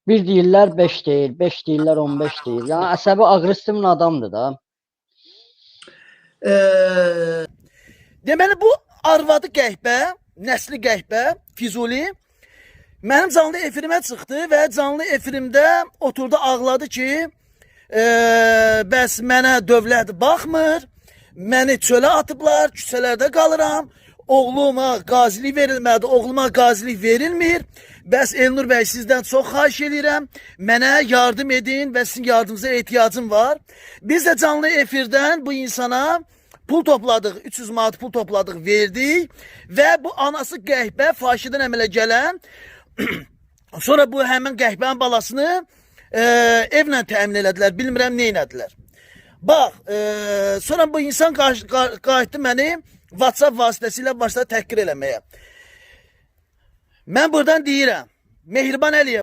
Bir deyirlər 5 deyir, 5 deyirlər 15 deyir. Yəni əsəbi aqressiv adamdır da. Deməli bu arvadı qəhbə, nəsli qəhbə, Füzuli mənim canlı efirimə çıxdı və canlı efirimdə oturdu ağladı ki, bəs mənə dövlət baxmır, məni çölə atıblar, küçələrdə qalıram, oğluma qazilik verilmədi, oğluma qazilik verilmir. Bəs Elnur bəy sizdən çox xahiş edirəm, mənə yardım edin və sizin yardımınıza ehtiyacım var. Biz də canlı efirdən bu insana pul topladıq, 300 manat pul topladıq, verdik və bu anası qəhbə fahişədən əmələ gələn sonra bu həmin qəhbənin balasını evlə təmin elədilər, bilmirəm nə elədilər. Bax, sonra bu insan qayıtdı məni WhatsApp vasitəsilə başladı təhqir eləməyə. Mən buradan deyirəm, Mehriban Əliyev